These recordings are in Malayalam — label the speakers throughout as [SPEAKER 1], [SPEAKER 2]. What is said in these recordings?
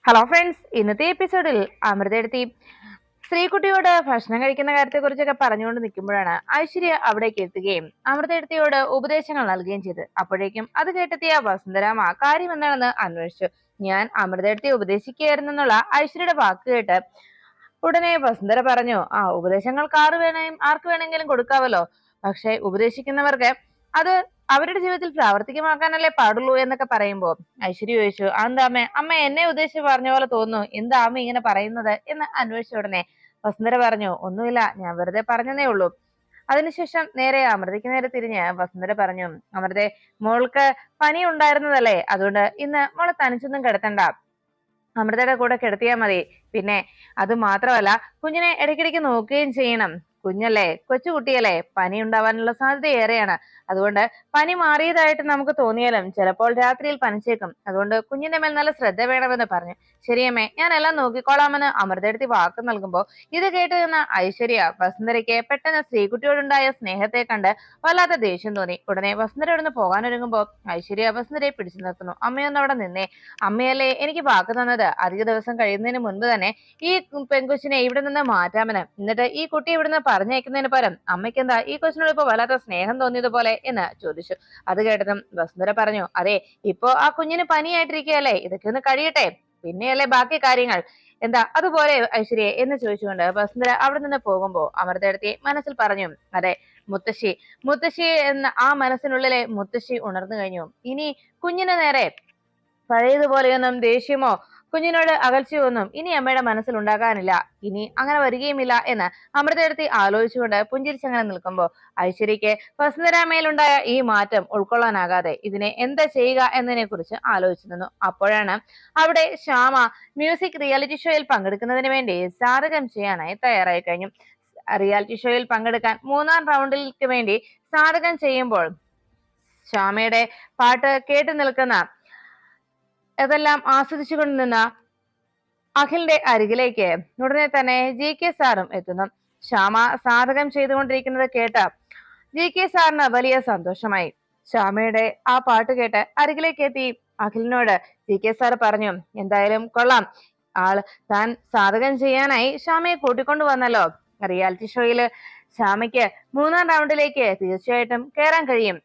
[SPEAKER 1] ഹലോ ഫ്രണ്ട്സ്, ഇന്നത്തെ എപ്പിസോഡിൽ അമൃതയെടുത്തി ശ്രീകുട്ടിയോട് ഭക്ഷണം കഴിക്കുന്ന കാര്യത്തെ കുറിച്ചൊക്കെ പറഞ്ഞുകൊണ്ട് നിൽക്കുമ്പോഴാണ് ഐശ്വര്യ അവിടേക്ക് എത്തുകയും അമൃതയെടുത്തിയോട് ഉപദേശങ്ങൾ നൽകുകയും ചെയ്ത്. അപ്പോഴേക്കും അത് കേട്ടെത്തിയ വസുന്ധരാമ കാര്യം എന്താണെന്ന് അന്വേഷിച്ചു. ഞാൻ അമൃതയെടുത്തി ഉപദേശിക്കുകയായിരുന്നുള്ള ഐശ്വര്യയുടെ വാക്ക് കേട്ട് ഉടനെ വസുന്ധര പറഞ്ഞു, ഉപദേശങ്ങൾക്ക് ആർക്ക് വേണമെങ്കിലും കൊടുക്കാവല്ലോ, പക്ഷെ ഉപദേശിക്കുന്നവർക്ക് അത് അവരുടെ ജീവിതത്തിൽ പ്രാവർത്തികമാക്കാനല്ലേ പാടുള്ളൂ എന്നൊക്കെ പറയുമ്പോ ഐശ്വര്യ ചോദിച്ചു, എന്താ അമ്മ എന്നെ ഉദ്ദേശിച്ച് പറഞ്ഞ പോലെ തോന്നുന്നു, എന്താ അമ്മ ഇങ്ങനെ പറയുന്നത് എന്ന് അന്വേഷിച്ച ഉടനെ വസുന്ധര പറഞ്ഞു, ഒന്നുമില്ല, ഞാൻ വെറുതെ പറഞ്ഞതേ ഉള്ളൂ. അതിനുശേഷം നേരെ അമൃതയ്ക്ക് നേരെ തിരിഞ്ഞ് വസുന്ധര പറഞ്ഞു, അമൃതേ, മോൾക്ക് പനി ഉണ്ടായിരുന്നതല്ലേ, അതുകൊണ്ട് ഇന്ന് മോളെ തനിച്ചൊന്നും കിടത്തണ്ട, അമൃതയുടെ കൂടെ കിടത്തിയാൽ മതി. പിന്നെ അത് മാത്രമല്ല, കുഞ്ഞിനെ ഇടയ്ക്കിടയ്ക്ക് നോക്കുകയും ചെയ്യണം. കുഞ്ഞല്ലേ, കൊച്ചുകുട്ടിയല്ലേ, പനി ഉണ്ടാവാനുള്ള സാധ്യത ഏറെയാണ്. അതുകൊണ്ട് പനി മാറിയതായിട്ട് നമുക്ക് തോന്നിയാലും ചിലപ്പോൾ രാത്രിയിൽ പനിച്ചേക്കും. അതുകൊണ്ട് കുഞ്ഞിന്റെ മേൽ നല്ല ശ്രദ്ധ വേണമെന്ന് പറഞ്ഞു. ശരിയമ്മേ, ഞാൻ എല്ലാം നോക്കിക്കോളാമെന്ന് അമൃതയെടുത്തി വാക്ക് നൽകുമ്പോ ഇത് കേട്ട് നിന്ന ഐശ്വര്യ വസുന്ധരയ്ക്ക് പെട്ടെന്ന് ശ്രീകുട്ടിയോടുണ്ടായ സ്നേഹത്തെ കണ്ട് വല്ലാത്ത ദേഷ്യം തോന്നി. ഉടനെ വസുന്ധര ഇവിടുന്ന് പോകാനൊരുങ്ങുമ്പോ ഐശ്വര്യ വസുന്ധരയെ പിടിച്ചു നിർത്തുന്നു. അമ്മയൊന്നും അവിടെ നിന്നേ, അമ്മയല്ലേ എനിക്ക് വാക്ക് തന്നത് അധിക ദിവസം കഴിയുന്നതിന് മുൻപ് തന്നെ ഈ പെൺകൊച്ചിനെ ഇവിടെ നിന്ന് മാറ്റാമെന്ന്. എന്നിട്ട് ഈ കുട്ടി ഇവിടുന്ന് പറഞ്ഞയക്കുന്നതിന് പകരം അമ്മയ്ക്ക് എന്താ ഈ കൊച്ചിനോട് ഇപ്പൊ വല്ലാത്ത സ്നേഹം തോന്നിയതുപോലെ എന്ന് ചോദിച്ചു. അത് കേട്ടതും വസുന്ധര പറഞ്ഞു, അതെ, ഇപ്പോ ആ കുഞ്ഞിന് പനിയായിട്ടിരിക്കുകയല്ലേ, ഇതൊക്കെ ഒന്ന് കഴിയട്ടെ, പിന്നെയല്ലേ ബാക്കി കാര്യങ്ങൾ, എന്താ അതുപോലെ ഐശ്വര്യ എന്ന് ചോദിച്ചുകൊണ്ട് വസുന്ധര അവിടെ നിന്ന് പോകുമ്പോ അമൃതയെടുത്തി മനസ്സിൽ പറഞ്ഞു, അതെ, മുത്തശ്ശി മുത്തശ്ശി എന്ന ആ മനസ്സിനുള്ളിലെ മുത്തശ്ശി ഉണർന്നു കഴിഞ്ഞു. ഇനി കുഞ്ഞിന് നേരെ പഴയതുപോലെയൊന്നും ദേഷ്യമോ കുഞ്ഞിനോട് അകൽച്ചയൊന്നും ഇനി അമ്മയുടെ മനസ്സിൽ ഉണ്ടാകാനില്ല, ഇനി അങ്ങനെ വരികയുമില്ല എന്ന് അമൃതയെടുത്തി ആലോചിച്ചുകൊണ്ട് പുഞ്ചിരിച്ചങ്ങനെ നിൽക്കുമ്പോ ഐശ്വര്യയ്ക്ക് വസുന്ധരാമയിലുണ്ടായ ഈ മാറ്റം ഉൾക്കൊള്ളാനാകാതെ ഇതിനെ എന്താ ചെയ്യുക എന്നതിനെ കുറിച്ച് ആലോചിച്ചു നിന്നു. അപ്പോഴാണ് അവിടെ ശ്യാമ മ്യൂസിക് റിയാലിറ്റി ഷോയിൽ പങ്കെടുക്കുന്നതിന് വേണ്ടി സാധകം ചെയ്യാനായി തയ്യാറായി കഴിഞ്ഞു. റിയാലിറ്റി ഷോയിൽ പങ്കെടുക്കാൻ 3-ാം റൗണ്ടിലേക്ക് വേണ്ടി സാധകം ചെയ്യുമ്പോൾ ശ്യാമയുടെ പാട്ട് കേട്ടു നിൽക്കുന്ന അതെല്ലാം ആസ്വദിച്ചുകൊണ്ട് നിന്ന അഖിലിന്റെ അരികിലേക്ക് ഉടനെ തന്നെ GK സാറും എത്തുന്നു. ശ്യാമ സാധകം ചെയ്തുകൊണ്ടിരിക്കുന്നത് കേട്ട GK സാറിന് വലിയ സന്തോഷമായി. ശ്യാമയുടെ ആ പാട്ട് കേട്ട് അരികിലേക്ക് എത്തി അഖിലിനോട് GK സാർ പറഞ്ഞു, എന്തായാലും കൊള്ളാം, താൻ സാധകം ചെയ്യാനായി ശ്യാമയെ കൂട്ടിക്കൊണ്ടു വന്നല്ലോ, റിയാലിറ്റി ഷോയില് ശ്യാമയ്ക്ക് 3-ാം റൗണ്ടിലേക്ക് തീർച്ചയായിട്ടും കയറാൻ കഴിയും,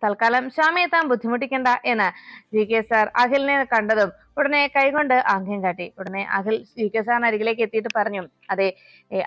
[SPEAKER 1] തൽക്കാലം ശ്യാമയെ താൻ ബുദ്ധിമുട്ടിക്കണ്ട എന്ന് GK സാർ അഖിലിനെ കണ്ടതും ഉടനെ കൈകൊണ്ട് ആംഗ്യം കാട്ടി. ഉടനെ അഖിൽ GK സാറിന് അരികിലേക്ക് എത്തിയിട്ട് പറഞ്ഞു, അതെ,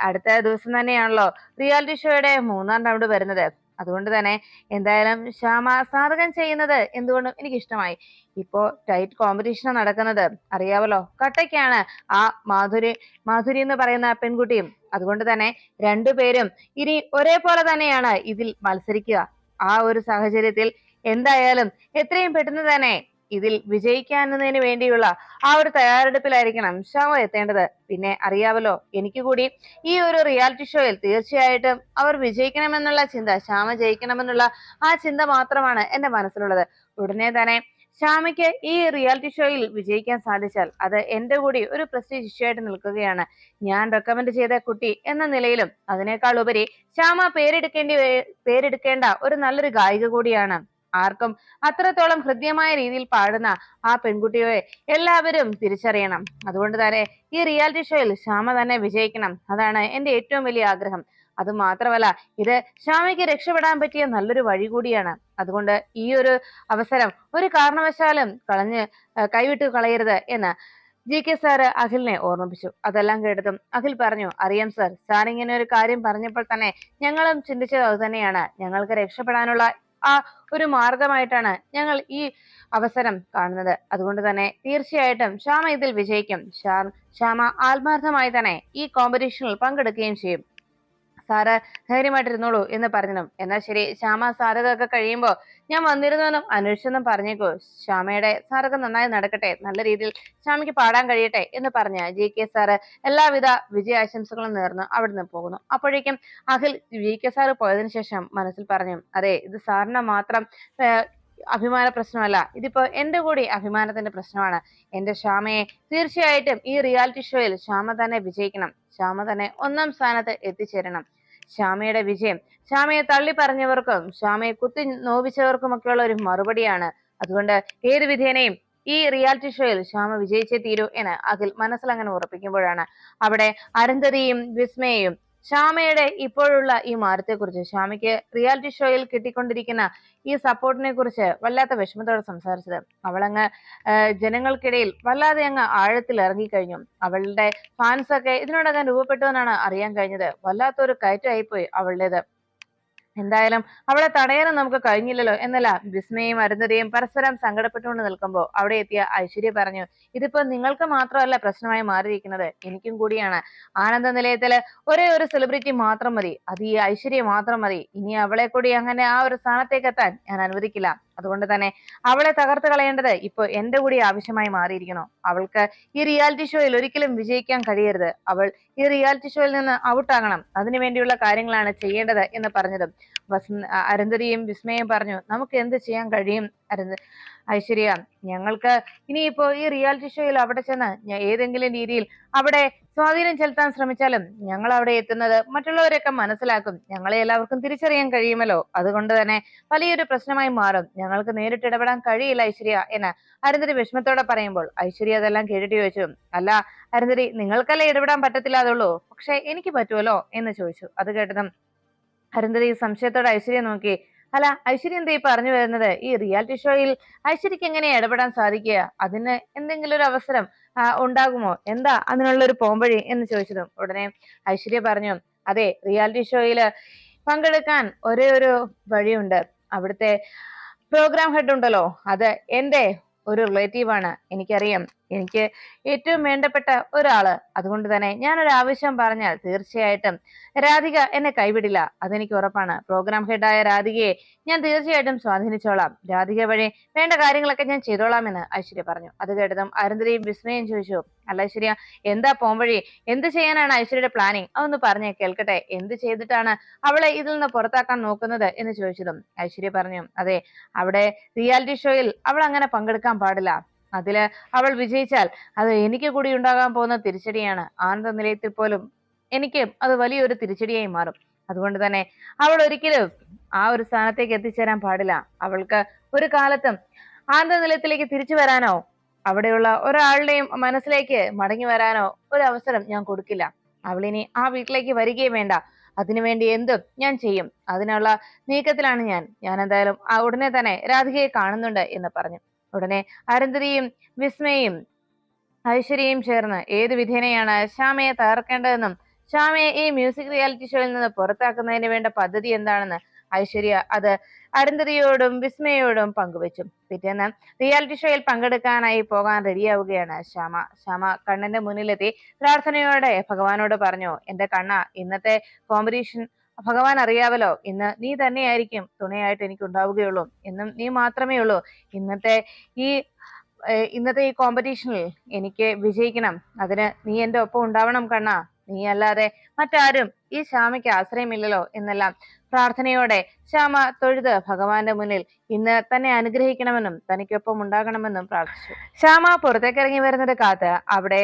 [SPEAKER 1] അടുത്ത ദിവസം തന്നെയാണല്ലോ റിയാലിറ്റി ഷോയുടെ 3-ാം റൗണ്ട് വരുന്നത്, അതുകൊണ്ട് തന്നെ എന്തായാലും ശ്യാമ സാധകം ചെയ്യുന്നത് എന്തുകൊണ്ടും എനിക്ക് ഇഷ്ടമായി. ഇപ്പോ ടൈറ്റ് കോമ്പറ്റീഷൻ നടക്കുന്നത് അറിയാവല്ലോ, കട്ടയ്ക്കാണ് ആ മാധുരി എന്ന് പറയുന്ന പെൺകുട്ടിയും. അതുകൊണ്ട് തന്നെ രണ്ടുപേരും ഇനി ഒരേപോലെ തന്നെയാണ് ഇതിൽ മത്സരിക്കുക. ആ ഒരു സാഹചര്യത്തിൽ എന്തായാലും എത്രയും പെട്ടെന്ന് തന്നെ ഇതിൽ വിജയിക്കാനതിന് വേണ്ടിയുള്ള ആ ഒരു തയ്യാറെടുപ്പിലായിരിക്കണം ശ്യാമ എത്തേണ്ടത്. പിന്നെ അറിയാവല്ലോ, എനിക്ക് കൂടി ഈ ഒരു റിയാലിറ്റി ഷോയിൽ തീർച്ചയായിട്ടും അവർ വിജയിക്കണമെന്നുള്ള ചിന്ത, ശ്യാമ ജയിക്കണമെന്നുള്ള ആ ചിന്ത മാത്രമാണ് എന്റെ മനസ്സിലുള്ളത്. ഉടനെ തന്നെ ശ്യാമയ്ക്ക് ഈ റിയാലിറ്റി ഷോയിൽ വിജയിക്കാൻ സാധിച്ചാൽ അത് എന്റെ കൂടി ഒരു പ്രസ്റ്റീജ് ഇഷ്യൂ ആയിട്ട് നിൽക്കുകയാണ്. ഞാൻ റെക്കമെൻഡ് ചെയ്ത കുട്ടി എന്ന നിലയിലും അതിനേക്കാൾ ഉപരി ശ്യാമ പേരെടുക്കേണ്ട ഒരു നല്ലൊരു ഗായിക കൂടിയാണ്. ആർക്കും അത്രത്തോളം ഹൃദ്യമായ രീതിയിൽ പാടുന്ന ആ പെൺകുട്ടിയെ എല്ലാവരും തിരിച്ചറിയണം. അതുകൊണ്ട് തന്നെ ഈ റിയാലിറ്റി ഷോയിൽ ശ്യാമ തന്നെ വിജയിക്കണം, അതാണ് എന്റെ ഏറ്റവും വലിയ ആഗ്രഹം. അത് മാത്രമല്ല, ഇത് ശ്യാമയ്ക്ക് രക്ഷപ്പെടാൻ പറ്റിയ നല്ലൊരു വഴി കൂടിയാണ്. അതുകൊണ്ട് ഈ ഒരു അവസരം ഒരു കാരണവശാലും കൈവിട്ട് കളയരുത് എന്ന് GK സാറ് അഖിലിനെ ഓർമ്മിപ്പിച്ചു. അതെല്ലാം കേട്ടതും അഖിൽ പറഞ്ഞു, അറിയാം സർ, സാർ ഇങ്ങനെ ഒരു കാര്യം പറഞ്ഞപ്പോൾ തന്നെ ഞങ്ങളും ചിന്തിച്ചത് അത് തന്നെയാണ്. ഞങ്ങൾക്ക് രക്ഷപ്പെടാനുള്ള ആ ഒരു മാർഗമായിട്ടാണ് ഞങ്ങൾ ഈ അവസരം കാണുന്നത്. അതുകൊണ്ട് തന്നെ തീർച്ചയായിട്ടും ശ്യാമ ഇതിൽ വിജയിക്കും. ശ്യാമ ആത്മാർത്ഥമായി തന്നെ ഈ കോമ്പറ്റീഷനിൽ പങ്കെടുക്കുകയും ചെയ്യും. സാറ് ധൈര്യമായിട്ടിരുന്നോളൂ എന്ന് പറഞ്ഞു. എന്നാൽ ശരി, ശ്യാമ സാധകമൊക്കെ കഴിയുമ്പോ ഞാൻ വന്നിരുന്നെന്നും അന്വേഷിച്ചെന്നും പറഞ്ഞേക്കോ. ശ്യാമയുടെ സാധകം നന്നായി നടക്കട്ടെ, നല്ല രീതിയിൽ ശ്യാമയ്ക്ക് പാടാൻ കഴിയട്ടെ എന്ന് പറഞ്ഞ് GK സാറ് എല്ലാവിധ വിജയാശംസകളും നേർന്ന് അവിടുന്ന് പോകുന്നു. അപ്പോഴേക്കും അഖിൽ GK സാറ് പോയതിനു ശേഷം മനസ്സിൽ പറഞ്ഞു, അതെ, ഇത് സാറിന് മാത്രം അഭിമാന പ്രശ്നമല്ല, ഇതിപ്പോ എന്റെ കൂടി അഭിമാനത്തിന്റെ പ്രശ്നമാണ്. എന്റെ ശ്യാമയെ തീർച്ചയായിട്ടും ഈ റിയാലിറ്റി ഷോയിൽ ശ്യാമ തന്നെ വിജയിക്കണം, ശ്യാമ തന്നെ 1-ാം സ്ഥാനത്ത് എത്തിച്ചേരണം. ശ്യാമയുടെ വിജയം ശ്യാമയെ തള്ളി പറഞ്ഞവർക്കും ശ്യാമയെ കുത്തി നോവിച്ചവർക്കുമൊക്കെയുള്ള ഒരു മറുപടിയാണ്. അതുകൊണ്ട് ഏത് വിധേനയും ഈ റിയാലിറ്റി ഷോയിൽ ശ്യാമ വിജയിച്ചേ തീരൂ എന്ന് അഖിൽ മനസ്സിലങ്ങനെ ഉറപ്പിക്കുമ്പോഴാണ് അവിടെ അരുന്ധതിയും വിസ്മയയും ശ്യാമയുടെ ഇപ്പോഴുള്ള ഈ മാറ്റത്തെക്കുറിച്ച്, ശ്യാമയ്ക്ക് റിയാലിറ്റി ഷോയിൽ കിട്ടിക്കൊണ്ടിരിക്കുന്ന ഈ സപ്പോർട്ടിനെ കുറിച്ച് വല്ലാത്ത വിഷമത്തോടെ സംസാരിച്ചത്. അവളങ്ങ് ജനങ്ങൾക്കിടയിൽ വല്ലാതെ അങ്ങ് ആഴത്തിൽ ഇറങ്ങിക്കഴിഞ്ഞു. അവളുടെ ഫാൻസ് ഒക്കെ ഇതിനോടകം രൂപപ്പെട്ടു എന്നാണ് അറിയാൻ കഴിഞ്ഞത്. വല്ലാത്തൊരു കയറ്റമായിപ്പോയി അവളുടേത്. എന്തായാലും അവളെ തടയാനും നമുക്ക് കഴിഞ്ഞില്ലല്ലോ എന്നല്ല വിസ്മയും അരുന്ധതിയും പരസ്പരം സങ്കടപ്പെട്ടുകൊണ്ട് നിൽക്കുമ്പോൾ അവിടെ എത്തിയ ഐശ്വര്യ പറഞ്ഞു, ഇതിപ്പോ നിങ്ങൾക്ക് മാത്രമല്ല പ്രശ്നമായി മാറിയിരിക്കുന്നത്, എനിക്കും കൂടിയാണ്. ആനന്ദ നിലയത്തില് ഒരേ ഒരു സെലിബ്രിറ്റി മാത്രം മതി, അത് ഈ ഐശ്വര്യ മാത്രം മതി. ഇനി അവളെ കൂടി അങ്ങനെ ആ ഒരു സ്ഥാനത്തേക്ക് എത്താൻ ഞാൻ അനുവദിക്കില്ല. അതുകൊണ്ട് തന്നെ അവളെ തകർത്ത് കളയേണ്ടത് ഇപ്പൊ എന്റെ കൂടി ആവശ്യമായി മാറിയിരിക്കുന്നു. അവൾക്ക് ഈ റിയാലിറ്റി ഷോയിൽ ഒരിക്കലും വിജയിക്കാൻ കഴിയരുത്. അവൾ ഈ റിയാലിറ്റി ഷോയിൽ നിന്ന് ഔട്ടാകണം. അതിനു വേണ്ടിയുള്ള കാര്യങ്ങളാണ് ചെയ്യേണ്ടത് എന്ന് പറഞ്ഞതും അരുന്ധതിയും വിസ്മയും പറഞ്ഞു, നമുക്ക് എന്ത് ചെയ്യാൻ കഴിയും ഐശ്വര്യ, ഞങ്ങൾക്ക് ഇനിയിപ്പോ ഈ റിയാലിറ്റി ഷോയിൽ അവിടെ ചെന്ന് ഏതെങ്കിലും രീതിയിൽ അവിടെ സ്വാധീനം ചെലുത്താൻ ശ്രമിച്ചാലും ഞങ്ങൾ അവിടെ എത്തുന്നത് മറ്റുള്ളവരൊക്കെ മനസ്സിലാക്കും, ഞങ്ങളെ എല്ലാവർക്കും തിരിച്ചറിയാൻ കഴിയുമല്ലോ. അതുകൊണ്ട് തന്നെ വലിയൊരു പ്രശ്നമായി മാറും. ഞങ്ങൾക്ക് നേരിട്ട് ഇടപെടാൻ കഴിയില്ല ഐശ്വര്യ എന്ന് അരുന്ധതി വിഷമത്തോടെ പറയുമ്പോൾ ഐശ്വര്യ അതെല്ലാം കേട്ടിട്ട് ചോദിച്ചു, അല്ല അരുന്ധതി, നിങ്ങൾക്കല്ലേ ഇടപെടാൻ പറ്റത്തില്ലാതുള്ളൂ, പക്ഷെ എനിക്ക് പറ്റുമല്ലോ എന്ന് ചോദിച്ചു. അത് കേട്ടതും അരുന്ധതി സംശയത്തോടെ ഐശ്വര്യ നോക്കി, അല്ല ഐശ്വര്യ എന്താ ഈ പറഞ്ഞു വരുന്നത്? ഈ റിയാലിറ്റി ഷോയിൽ ഐശ്വര്യക്ക് എങ്ങനെ ഇടപെടാൻ സാധിക്കുക? അതിന് എന്തെങ്കിലും ഒരു അവസരം ഉണ്ടാകുമോ? എന്താ അതിനുള്ള ഒരു പോംവഴി എന്ന് ചോദിച്ചതും ഉടനെ ഐശ്വര്യ പറഞ്ഞു, അതെ, റിയാലിറ്റി ഷോയില് പങ്കെടുക്കാൻ ഒരേ ഒരു വഴിയുണ്ട്. അവിടുത്തെ പ്രോഗ്രാം ഹെഡ് ഉണ്ടല്ലോ, അത് എന്റെ ഒരു റിലേറ്റീവ് ആണ്. എനിക്കറിയാം, എനിക്ക് ഏറ്റവും വേണ്ടപ്പെട്ട ഒരാള്. അതുകൊണ്ട് തന്നെ ഞാനൊരു ആവശ്യം പറഞ്ഞാൽ തീർച്ചയായിട്ടും രാധിക എന്നെ കൈവിടില്ല, അതെനിക്ക് ഉറപ്പാണ്. പ്രോഗ്രാം ഹെഡായ രാധികയെ ഞാൻ തീർച്ചയായിട്ടും സ്വാധീനിച്ചോളാം. രാധിക വഴി വേണ്ട കാര്യങ്ങളൊക്കെ ഞാൻ ചെയ്തോളാം എന്ന് ഐശ്വര്യ പറഞ്ഞു. അത് കേട്ടതും അരുന്ധതിയും വിസ്മയും ചോദിച്ചു, അല്ല ഐശ്വര്യ, എന്താ പോംവഴി? എന്ത് ചെയ്യാനാണ് ഐശ്വര്യയുടെ പ്ലാനിങ്? അതൊന്ന് പറഞ്ഞേ കേൾക്കട്ടെ. എന്ത് ചെയ്തിട്ടാണ് അവളെ ഇതിൽ നിന്ന് പുറത്താക്കാൻ നോക്കുന്നത് എന്ന് ചോദിച്ചതും ഐശ്വര്യ പറഞ്ഞു, അതെ, അവിടെ റിയാലിറ്റി ഷോയിൽ അവൾ അങ്ങനെ പങ്കെടുക്കാൻ പാടില്ല. അതില് അവൾ വിജയിച്ചാൽ അത് എനിക്ക് കൂടി ഉണ്ടാകാൻ പോകുന്ന തിരിച്ചടിയാണ്. ആനന്ദ നിലയത്തിൽ പോലും എനിക്ക് അത് വലിയൊരു തിരിച്ചടിയായി മാറും. അതുകൊണ്ട് തന്നെ അവൾ ഒരിക്കലും ആ ഒരു സ്ഥാനത്തേക്ക് എത്തിച്ചേരാൻ പാടില്ല. അവൾക്ക് ഒരു കാലത്തും ആനന്ദ നിലയത്തിലേക്ക് തിരിച്ചു വരാനോ അവിടെയുള്ള ഒരാളുടെയും മനസ്സിലേക്ക് മടങ്ങി വരാനോ ഒരു അവസരം ഞാൻ കൊടുക്കില്ല. അവളിനി ആ വീട്ടിലേക്ക് വരികയും വേണ്ട. അതിനുവേണ്ടി എന്തും ഞാൻ ചെയ്യും. അതിനുള്ള നീക്കത്തിലാണ് ഞാൻ എന്തായാലും ഉടനെ തന്നെ രാധികയെ കാണുന്നുണ്ട് എന്ന് പറഞ്ഞു. ഉടനെ അരുന്ധതിയും വിസ്മയും ഐശ്വര്യയും ചേർന്ന് ഏത് വിധേനയാണ് ശ്യാമയെ തകർക്കേണ്ടതെന്നും ശ്യാമയെ ഈ മ്യൂസിക് റിയാലിറ്റി ഷോയിൽ നിന്ന് പുറത്താക്കുന്നതിന് വേണ്ട പദ്ധതി എന്താണെന്ന് ഐശ്വര്യ അത് അരുന്ധതിയോടും വിസ്മയോടും പങ്കുവച്ചു. പിറ്റേന്ന് റിയാലിറ്റി ഷോയിൽ പങ്കെടുക്കാനായി പോകാൻ റെഡിയാവുകയാണ് ശ്യാമ കണ്ണന്റെ മുന്നിലെത്തി പ്രാർത്ഥനയോടെ ഭഗവാനോട് പറഞ്ഞു, എന്റെ കണ്ണ, ഇന്നത്തെ കോമ്പറ്റീഷൻ ഭഗവാൻ അറിയാവല്ലോ, ഇന്ന് നീ തന്നെയായിരിക്കും തുണയായിട്ട് എനിക്ക് ഉണ്ടാവുകയുള്ളൂ. എന്നും നീ മാത്രമേ ഉള്ളൂ. ഇന്നത്തെ ഈ കോമ്പറ്റീഷനിൽ എനിക്ക് വിജയിക്കണം. അതിന് നീ എന്റെ ഒപ്പം ഉണ്ടാവണം കണ്ണാ. നീ അല്ലാതെ മറ്റാരും ഈ ശ്യാമയ്ക്ക് ആശ്രയമില്ലല്ലോ എന്നെല്ലാം പ്രാർത്ഥനയോടെ ശ്യാമ തൊഴുത് ഭഗവാന്റെ മുന്നിൽ ഇന്ന് തന്നെ അനുഗ്രഹിക്കണമെന്നും തനിക്കൊപ്പം ഉണ്ടാകണമെന്നും പ്രാർത്ഥിച്ചു. ശ്യാമ പുറത്തേക്ക് ഇറങ്ങി വരുന്നത് കാത്ത് അവിടെ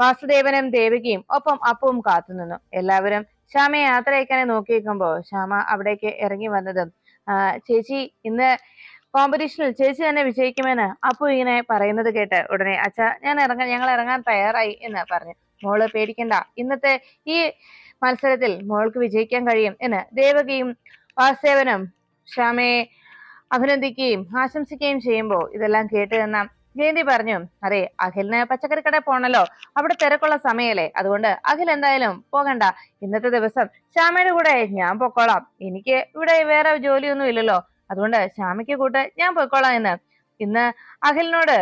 [SPEAKER 1] വാസുദേവനും ദേവികയും ഒപ്പം അപ്പവും കാത്തുനിന്നു. എല്ലാവരും ശ്യാമയെ യാത്ര അയക്കാനെ നോക്കി നിൽക്കുമ്പോ ശ്യാമ അവിടേക്ക് ഇറങ്ങി വന്നതും ചേച്ചി, ഇന്ന് കോമ്പറ്റീഷനിൽ ചേച്ചി തന്നെ വിജയിക്കുമെന്ന് അപ്പു ഇങ്ങനെ പറയുന്നത് കേട്ട് ഉടനെ അച്ഛാ, ഞങ്ങൾ ഇറങ്ങാൻ തയ്യാറായി എന്ന് പറഞ്ഞു. മോള് പേടിക്കണ്ട, ഇന്നത്തെ ഈ മത്സരത്തിൽ മോൾക്ക് വിജയിക്കാൻ കഴിയും എന്ന് ദേവകിയും വാസുദേവനും ശ്യാമയെ അഭിനന്ദിക്കുകയും ആശംസിക്കുകയും ചെയ്യുമ്പോൾ ഇതെല്ലാം കേട്ട് നിന്ന ജയന്തി പറഞ്ഞു, അതെ, അഖിലിന് പച്ചക്കറി കടയിൽ പോണല്ലോ, അവിടെ തിരക്കുള്ള സമയല്ലേ, അതുകൊണ്ട് അഖിൽ എന്തായാലും പോകണ്ട. ഇന്നത്തെ ദിവസം ശ്യാമയുടെ കൂടെ ഞാൻ പൊക്കോളാം. എനിക്ക് ഇവിടെ വേറെ ജോലിയൊന്നും ഇല്ലല്ലോ, അതുകൊണ്ട് ശ്യാമയ്ക്ക് കൂട്ട് ഞാൻ പൊയ്ക്കോളാം എന്ന് ഇന്ന് അഖിലിനോട്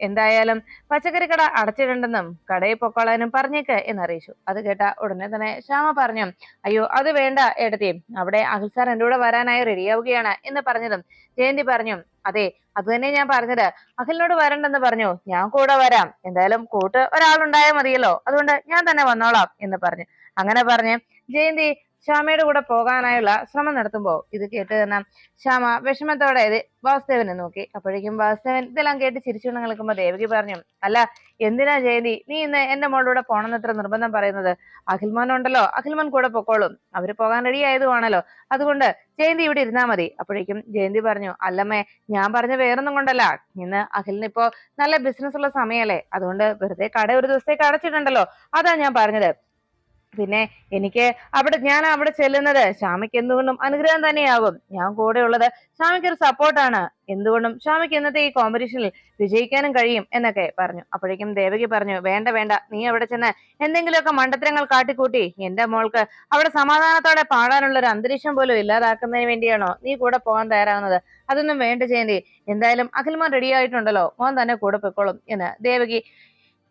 [SPEAKER 1] എന്തായാലും പച്ചക്കറി കട അടച്ചിടണ്ടെന്നും കടയിൽ പൊക്കോളാനും പറഞ്ഞേക്ക് എന്നറിയിച്ചു. അത് കേട്ട ഉടനെ തന്നെ ശ്യാമ പറഞ്ഞു, അയ്യോ അത് വേണ്ട ഏട്ടത്തി, അവിടെ അഖിൽ സാർ എൻ്റെ കൂടെ വരാനായി റെഡിയാവുകയാണ് എന്ന് പറഞ്ഞതും ജയന്തി പറഞ്ഞു, അതെ, അത് തന്നെ ഞാൻ പറഞ്ഞത്, അഖിലിനോട് വരണ്ടെന്ന് പറഞ്ഞു, ഞാൻ കൂടെ വരാം. എന്തായാലും കൂട്ട് ഒരാളുണ്ടായാൽ മതിയല്ലോ, അതുകൊണ്ട് ഞാൻ തന്നെ വന്നോളാം എന്ന് പറഞ്ഞു. അങ്ങനെ പറഞ്ഞ് ജയന്തി ശ്യാമയുടെ കൂടെ പോകാനായുള്ള ശ്രമം നടത്തുമ്പോ ഇത് കേട്ട് തന്നെ ശ്യാമ വിഷമത്തോടെ വാസുദേവനെ നോക്കി. അപ്പോഴേക്കും വാസുദേവൻ ഇതെല്ലാം കേട്ട് ചിരിച്ചുകൊണ്ട് നിൽക്കുമ്പോ ദേവകി പറഞ്ഞു, അല്ല എന്തിനാ ജയന്തി നീ ഇന്ന് എന്റെ മോളുടെ പോണെന്ന് ഇത്ര നിർബന്ധം പറയുന്നത്? അഖിൽമോൻ ഉണ്ടല്ലോ, അഖിൽമോൻ കൂടെ പൊക്കോളും, അവര് പോകാൻ റെഡി ആയതുമാണല്ലോ, അതുകൊണ്ട് ജയന്തി ഇവിടെ ഇരുന്നാ മതി. അപ്പോഴേക്കും ജയന്തി പറഞ്ഞു, അല്ലമ്മേ ഞാൻ പറഞ്ഞ വേറൊന്നും കൊണ്ടല്ല, ഇന്ന് അഖിലിന് ഇപ്പോ നല്ല ബിസിനസ് ഉള്ള സമയല്ലേ, അതുകൊണ്ട് വെറുതെ കട ഒരു ദിവസത്തേക്ക് അടച്ചിട്ടുണ്ടല്ലോ, അതാ ഞാൻ പറഞ്ഞത്. പിന്നെ എനിക്ക് ഞാൻ അവിടെ ചെല്ലുന്നത് ശ്യാമയ്ക്ക് എന്തുകൊണ്ടും അനുഗ്രഹം തന്നെയാകും. ഞാൻ കൂടെ ഉള്ളത് ശ്യാമയ്ക്ക് ഒരു സപ്പോർട്ടാണ്. എന്തുകൊണ്ടും ശ്യാമയ്ക്ക് ഇന്നത്തെ ഈ കോമ്പറ്റീഷനിൽ വിജയിക്കാനും കഴിയും എന്നൊക്കെ പറഞ്ഞു. അപ്പോഴേക്കും ദേവകി പറഞ്ഞു, വേണ്ട വേണ്ട, നീ അവിടെ ചെന്ന് എന്തെങ്കിലുമൊക്കെ മണ്ടത്തരങ്ങൾ കാട്ടിക്കൂട്ടി എന്റെ മോൾക്ക് അവിടെ സമാധാനത്തോടെ പാടാനുള്ള ഒരു അന്തരീക്ഷം പോലും ഇല്ലാതാക്കുന്നതിന് വേണ്ടിയാണോ നീ കൂടെ പോകാൻ തയ്യാറാകുന്നത്? അതൊന്നും വേണ്ട ജയന്തി, എന്തായാലും അഖിൽമോൻ റെഡി ആയിട്ടുണ്ടല്ലോ, മോൻ തന്നെ കൂടെ പൊയ്ക്കോളും എന്ന് ദേവകി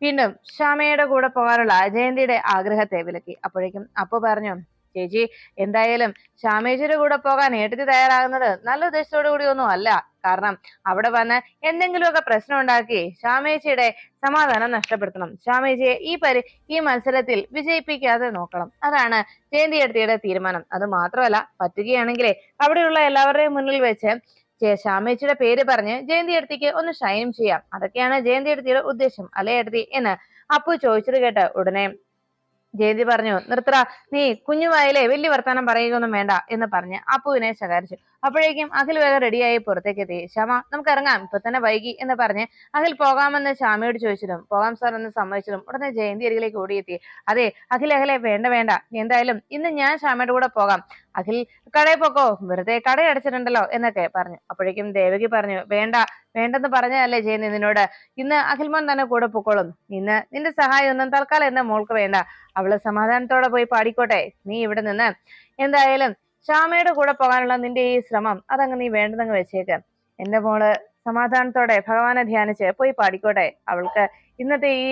[SPEAKER 1] വീണ്ടും ശ്യാമയുടെ കൂടെ പോകാനുള്ള ജയന്തിയുടെ ആഗ്രഹത്തെ വിലക്കി. അപ്പോഴേക്കും അപ്പു പറഞ്ഞു, ചേച്ചി എന്തായാലും ശ്യാമേച്ചിയുടെ കൂടെ പോകാൻ ഏട്ടത്തി തയ്യാറാകുന്നത് നല്ല ഉദ്ദേശത്തോടു കൂടി ഒന്നും അല്ല. കാരണം അവിടെ വന്ന് എന്തെങ്കിലുമൊക്കെ പ്രശ്നം ഉണ്ടാക്കി ശ്യാമേച്ചിയുടെ സമാധാനം നഷ്ടപ്പെടുത്തണം. ശ്യാമേച്ചിയെ ഈ മത്സരത്തിൽ വിജയിപ്പിക്കാതെ നോക്കണം. അതാണ് ജയന്തി ഏട്ടത്തിയുടെ തീരുമാനം. അത് മാത്രമല്ല, പറ്റുകയാണെങ്കിലേ അവിടെയുള്ള എല്ലാവരുടെയും മുന്നിൽ വെച്ച് ശ്യാമേച്ചിയുടെ പേര് പറഞ്ഞ് ജയന്തി എടുത്തിക്ക് ഒന്ന് ഷൈനും ചെയ്യാം. അതൊക്കെയാണ് ജയന്തി എടുത്തിയുടെ ഉദ്ദേശം അല്ലേ എടുത്തി എന്ന് അപ്പു ചോദിച്ചത് കേട്ട് ഉടനെ ജയന്തി പറഞ്ഞു, നിർത്തറ, നീ കുഞ്ഞുവായിലെ വലിയ വർത്താനം പറയുകയൊന്നും വേണ്ട എന്ന് പറഞ്ഞ് അപ്പുവിനെ ശകാരിച്ചു. അപ്പോഴേക്കും അഖിൽ വേഗം റെഡിയായി പുറത്തേക്ക് എത്തി. ശ്യാമ നമുക്ക് ഇറങ്ങാം, ഇപ്പൊ തന്നെ വൈകി എന്ന് പറഞ്ഞ് അഖിൽ പോകാമെന്ന് ശ്യാമയോട് ചോദിച്ചതും പോകാം സാർ എന്ന് സമ്മതിച്ചതും ഉടനെ ജയന്തി അരികിലേക്ക് ഓടിയെത്തി. അതെ അഖിലെ വേണ്ട വേണ്ട, എന്തായാലും ഇന്ന് ഞാൻ ശ്യാമയുടെ കൂടെ പോകാം, അഖിൽ കടയിൽ പോക്കോ, വെറുതെ കട അടച്ചിട്ടുണ്ടല്ലോ എന്നൊക്കെ പറഞ്ഞു. അപ്പോഴേക്കും ദേവകി പറഞ്ഞു, വേണ്ടെന്ന് പറഞ്ഞതല്ലേ ജയന്തി നിന്നോട്, ഇന്ന് അഖിൽമോൻ തന്നെ കൂടെ പൊക്കോളും, ഇന്ന് നിന്റെ സഹായം ഒന്നും തൽക്കാലം എന്ന മോൾക്ക് വേണ്ട, അവള് സമാധാനത്തോടെ പോയി പാടിക്കോട്ടെ, നീ ഇവിടെ നിന്ന് എന്തായാലും ശ്യാമയുടെ കൂടെ പോകാനുള്ള നിന്റെ ഈ ശ്രമം അതങ്ങ് നീ വേണ്ടെന്നങ്ങ് വെച്ചേക്ക്. എന്റെ മോള് സമാധാനത്തോടെ ഭഗവാനെ ധ്യാനിച്ച് പോയി പാടിക്കോട്ടെ, അവൾക്ക് ഇന്നത്തെ ഈ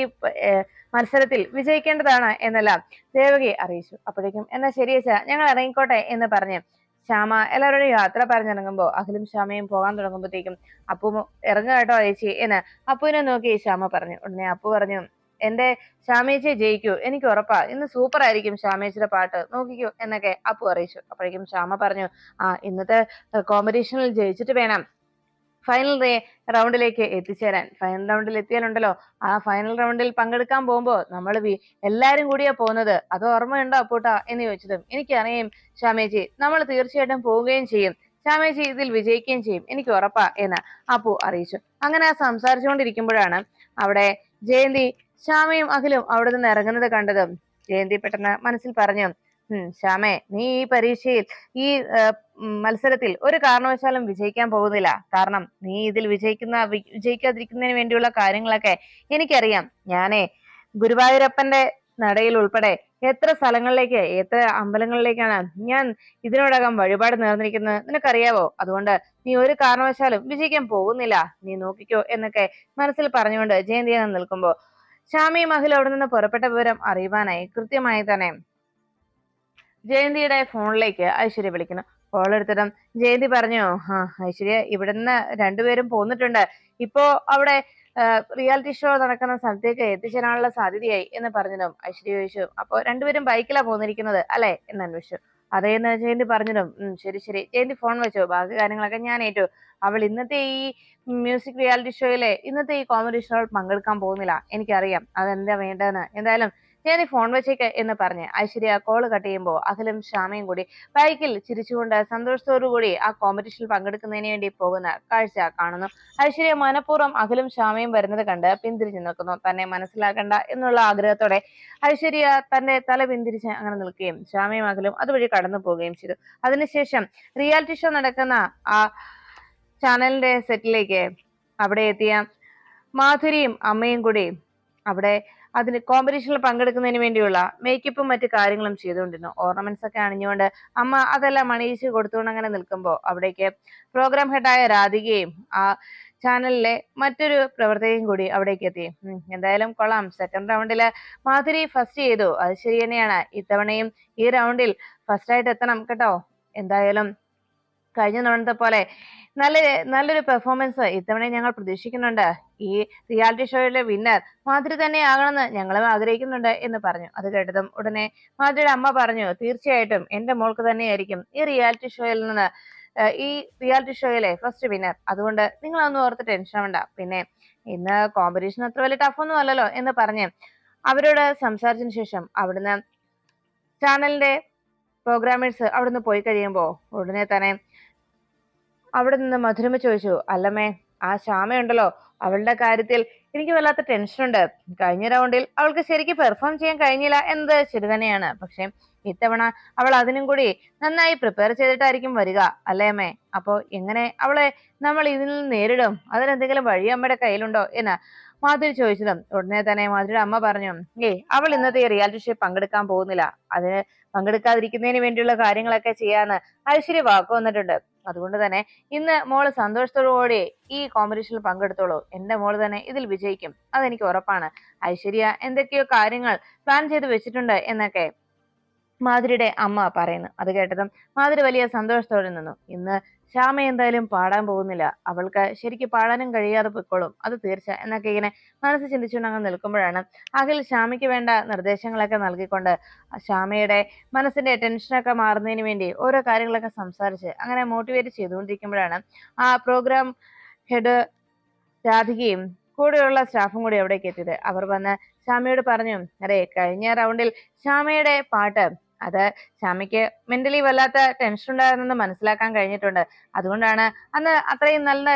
[SPEAKER 1] മത്സരത്തിൽ വിജയിക്കേണ്ടതാണ് എന്നെല്ലാം ദേവകി അറിയിച്ചു. അപ്പോഴേക്കും എന്നാ ശരിയച്ച ഞങ്ങൾ ഇറങ്ങിക്കോട്ടെ എന്ന് പറഞ്ഞ് ശ്യാമ എല്ലാവരോടും യാത്ര പറഞ്ഞിറങ്ങുമ്പോ അഖിലും ശ്യാമയും പോകാൻ തുടങ്ങുമ്പോഴത്തേക്കും അപ്പു ഇറങ്ങുക കേട്ടോ ചേച്ചി എന്ന് അപ്പുവിനെ നോക്കി ശ്യാമ പറഞ്ഞു. ഉടനെ അപ്പു പറഞ്ഞു, എന്റെ ശ്യാമേച്ചിയെ ജയിക്കൂ, എനിക്ക് ഉറപ്പാ, ഇന്ന് സൂപ്പർ ആയിരിക്കും ശ്യാമേച്ചിയുടെ പാട്ട്, നോക്കിക്കോ എന്നൊക്കെ അപ്പു അറിയിച്ചു. അപ്പോഴേക്കും ശ്യാമ പറഞ്ഞു, ഇന്നത്തെ കോമ്പറ്റീഷനിൽ ജയിച്ചിട്ട് വേണം ഫൈനൽ റൗണ്ടിലേക്ക് എത്തിച്ചേരാൻ. ഫൈനൽ റൗണ്ടിൽ എത്തിയാലുണ്ടല്ലോ, ആ ഫൈനൽ റൗണ്ടിൽ പങ്കെടുക്കാൻ പോകുമ്പോ നമ്മൾ എല്ലാരും കൂടിയാ പോകുന്നത്, അത് ഓർമ്മയുണ്ടോ അപ്പൂട്ടാ എന്ന് ചോദിച്ചതും എനിക്കറിയാം ശ്യാമേച്ചി, നമ്മൾ തീർച്ചയായിട്ടും പോവുകയും ചെയ്യും, ശ്യാമേച്ചി ഇതിൽ വിജയിക്കുകയും ചെയ്യും, എനിക്ക് ഉറപ്പാ എന്ന് അപ്പു അറിയിച്ചു. അങ്ങനെ സംസാരിച്ചുകൊണ്ടിരിക്കുമ്പോഴാണ് അവിടെ ജയന്തി ശ്യാമയും അഖിലും അവിടെ നിന്ന് ഇറങ്ങുന്നത് കണ്ടതും ജയന്തി പെട്ടെന്ന് മനസ്സിൽ പറഞ്ഞു, ശ്യാമേ, നീ ഈ പരീക്ഷയിൽ ഈ മത്സരത്തിൽ ഒരു കാരണവശാലും വിജയിക്കാൻ പോകുന്നില്ല. കാരണം നീ ഇതിൽ വിജയിക്കാതിരിക്കുന്നതിന് വേണ്ടിയുള്ള കാര്യങ്ങളൊക്കെ എനിക്കറിയാം. ഞാനേ ഗുരുവായൂരപ്പന്റെ നടയിൽ ഉൾപ്പെടെ എത്ര സ്ഥലങ്ങളിലേക്ക്, എത്ര അമ്പലങ്ങളിലേക്കാണ് ഞാൻ ഇതിനോടകം വഴിപാട് നേർന്നിരിക്കുന്നത് നിനക്കറിയാവോ? അതുകൊണ്ട് നീ ഒരു കാരണവശാലും വിജയിക്കാൻ പോകുന്നില്ല, നീ നോക്കിക്കോ എന്നൊക്കെ മനസ്സിൽ പറഞ്ഞുകൊണ്ട് ജയന്തി നിൽക്കുമ്പോ ശ്യാമയും അഖിലും അവിടെ നിന്ന് പുറപ്പെട്ട വിവരം അറിയുവാനായി കൃത്യമായി തന്നെ ജയന്തിയുടെ ഫോണിലേക്ക് ഐശ്വര്യ വിളിക്കുന്നു. കോൾ എടുത്തിട്ടും ജയന്തി പറഞ്ഞു, ഐശ്വര്യ ഇവിടുന്ന് രണ്ടുപേരും പോന്നിട്ടുണ്ട്, ഇപ്പോ അവിടെ റിയാലിറ്റി ഷോ നടക്കുന്ന സ്ഥലത്തേക്ക് എത്തിച്ചേരാനുള്ള സാധ്യതയായി എന്ന് പറഞ്ഞതും ഐശ്വര്യ ചോദിച്ചു, അപ്പൊ രണ്ടുപേരും ബൈക്കിലാ പോന്നിരിക്കുന്നത് അല്ലെ എന്ന് അന്വേഷിച്ചു. അതേന്ന് ജയന്തി പറഞ്ഞതും ശരി ജയന്തി ഫോൺ വെച്ചു, ബാക്കി കാര്യങ്ങളൊക്കെ ഞാൻ ഏറ്റു, അവൾ ഇന്നത്തെ ഈ മ്യൂസിക് റിയാലിറ്റി ഷോയിലെ ഇന്നത്തെ ഈ കോമ്പറ്റീഷനുകൾ പങ്കെടുക്കാൻ പോകുന്നില്ല, എനിക്കറിയാം അതെന്താ വേണ്ടതെന്ന്, എന്തായാലും ഞാൻ ഫോൺ വെച്ചേക്ക് എന്ന് പറഞ്ഞ് ഐശ്വര്യ കോള് കട്ട് ചെയ്യുമ്പോൾ അഖിലും ശ്യാമയും കൂടി ബൈക്കിൽ ചിരിച്ചുകൊണ്ട് സന്തോഷത്തോടു കൂടി ആ കോമ്പറ്റീഷനിൽ പങ്കെടുക്കുന്നതിന് വേണ്ടി പോകുന്ന കാഴ്ച കാണുന്നു. ഐശ്വര്യ മനഃപൂർവ്വം അഖിലും ശ്യാമയും വരുന്നത് കണ്ട് പിന്തിരിഞ്ഞു നിൽക്കുന്നു. തന്നെ മനസ്സിലാക്കണ്ട എന്നുള്ള ആഗ്രഹത്തോടെ ഐശ്വര്യ തന്റെ തല പിന്തിരിച്ച് അങ്ങനെ നിൽക്കുകയും ശ്യാമയും അഖിലും അതുവഴി കടന്നു പോവുകയും ചെയ്തു. അതിനുശേഷം റിയാലിറ്റി ഷോ നടക്കുന്ന ആ ചാനലിന്റെ സെറ്റിലേക്ക് അവിടെ എത്തിയ മാധുരിയും അമ്മയും കൂടി അവിടെ അതിന് കോമ്പറ്റീഷനിൽ പങ്കെടുക്കുന്നതിന് വേണ്ടിയുള്ള മേക്കപ്പും മറ്റു കാര്യങ്ങളും ചെയ്തുകൊണ്ടിരുന്നു. ഓർണമെന്റ്സ് ഒക്കെ അണിഞ്ഞുകൊണ്ട് അമ്മ അതെല്ലാം അണിയിച്ച് കൊടുത്തുകൊണ്ട് അങ്ങനെ നിൽക്കുമ്പോൾ അവിടേക്ക് പ്രോഗ്രാം ഹെഡായ രാധികയും ആ ചാനലിലെ മറ്റൊരു പ്രവർത്തകയും കൂടി അവിടേക്ക് എത്തി. എന്തായാലും കൊള്ളാം, സെക്കൻഡ് റൗണ്ടില് മാധുരി ഫസ്റ്റ് ചെയ്തു, അത് ശരി തന്നെയാണ്, ഇത്തവണയും ഈ റൗണ്ടിൽ ഫസ്റ്റ് ആയിട്ട് എത്തണം കേട്ടോ, എന്തായാലും കഴിഞ്ഞ തവണത്തെ പോലെ നല്ല നല്ലൊരു പെർഫോമൻസ് ഇത്തവണ ഞങ്ങൾ പ്രതീക്ഷിക്കുന്നുണ്ട്. ഈ റിയാലിറ്റി ഷോയിലെ വിന്നർ മാധുരി തന്നെ ആകണമെന്ന് ഞങ്ങളും ആഗ്രഹിക്കുന്നുണ്ട് എന്ന് പറഞ്ഞു. അത് കേട്ടതും ഉടനെ മാധുരിയുടെ അമ്മ പറഞ്ഞു, തീർച്ചയായിട്ടും എന്റെ മോൾക്ക് തന്നെയായിരിക്കും ഈ റിയാലിറ്റി ഷോയിലെ ഫസ്റ്റ് വിന്നർ. അതുകൊണ്ട് നിങ്ങളൊന്നും ഓർത്ത് ടെൻഷൻ ആവണ്ട. പിന്നെ ഇന്ന് കോമ്പറ്റീഷൻ അത്ര വലിയ ടഫൊന്നും അല്ലല്ലോ എന്ന് പറഞ്ഞ് അവരോട് സംസാരിച്ചതിന് ശേഷം അവിടുന്ന് ചാനലിന്റെ പ്രോഗ്രാമേഴ്സ് അവിടുന്ന് പോയി കഴിയുമ്പോ ഉടനെ തന്നെ അവിടെ നിന്ന് മധുരമ ചോദിച്ചു, അല്ലമ്മേ, ആ ശ്യാമയുണ്ടല്ലോ, അവളുടെ കാര്യത്തിൽ എനിക്ക് വല്ലാത്ത ടെൻഷനുണ്ട്. കഴിഞ്ഞ റൗണ്ടിൽ അവൾക്ക് ശരിക്കും പെർഫോം ചെയ്യാൻ കഴിഞ്ഞില്ല എന്നത് ശരി തന്നെയാണ്. പക്ഷെ ഇത്തവണ അവൾ അതിനും കൂടി നന്നായി പ്രിപ്പയർ ചെയ്തിട്ടായിരിക്കും വരിക, അല്ലേ അമ്മേ? അപ്പോ എങ്ങനെ അവളെ നമ്മൾ ഇതിൽ നിന്ന് നേരിടും? അതിനെന്തെങ്കിലും വഴി അമ്മയുടെ കയ്യിലുണ്ടോ എന്ന് മാധുരി ചോദിച്ചതും ഉടനെ തന്നെ മാധുരിയുടെ അമ്മ പറഞ്ഞു, അവൾ ഇന്നത്തെ റിയാലിറ്റി ഷോ പങ്കെടുക്കാൻ പോകുന്നില്ല. അതിന് പങ്കെടുക്കാതിരിക്കുന്നതിന് വേണ്ടിയുള്ള കാര്യങ്ങളൊക്കെ ചെയ്യാന്ന് ഐശ്വര്യ വാക്ക് വന്നിട്ടുണ്ട്. അതുകൊണ്ട് തന്നെ ഇന്ന് മോള് സന്തോഷത്തോടുകൂടി ഈ കോമ്പറ്റീഷനിൽ പങ്കെടുത്തോളൂ. എന്റെ മോള് തന്നെ ഇതിൽ വിജയിക്കും, അതെനിക്ക് ഉറപ്പാണ്. ഐശ്വര്യ എന്തൊക്കെയോ കാര്യങ്ങൾ പ്ലാൻ ചെയ്ത് വെച്ചിട്ടുണ്ട് എന്നൊക്കെ മാധുരിയുടെ അമ്മ പറയുന്നു. അത് കേട്ടതും മാധുരി വലിയ സന്തോഷത്തോടെ നിന്നു. ഇന്ന് ശ്യാമ എന്തായാലും പാടാൻ പോകുന്നില്ല, അവൾക്ക് ശരിക്കും പാടാനും കഴിയാതെ പൊയ്ക്കോളും, അത് തീർച്ച എന്നൊക്കെ ഇങ്ങനെ മനസ്സ് ചിന്തിച്ചുകൊണ്ട് അങ്ങ് നിൽക്കുമ്പോഴാണ് അഖിൽ ശ്യാമയ്ക്ക് വേണ്ട നിർദ്ദേശങ്ങളൊക്കെ നൽകിക്കൊണ്ട് ശ്യാമയുടെ മനസ്സിന്റെ ടെൻഷനൊക്കെ മാറുന്നതിന് വേണ്ടി ഓരോ കാര്യങ്ങളൊക്കെ സംസാരിച്ച് അങ്ങനെ മോട്ടിവേറ്റ് ചെയ്തുകൊണ്ടിരിക്കുമ്പോഴാണ് ആ പ്രോഗ്രാം ഹെഡ് രാധികയും കൂടെയുള്ള സ്റ്റാഫും കൂടി അവിടേക്ക് എത്തിയത്. അവർ വന്ന് ശ്യാമയോട് പറഞ്ഞു, അതെ, കഴിഞ്ഞ റൗണ്ടിൽ ശ്യാമയുടെ പാട്ട് അത് ശ്യാമയ്ക്ക് മെന്റലി വല്ലാത്ത ടെൻഷൻ ഉണ്ടായിരുന്നെന്ന് മനസ്സിലാക്കാൻ കഴിഞ്ഞിട്ടുണ്ട്. അതുകൊണ്ടാണ് അന്ന് അത്രയും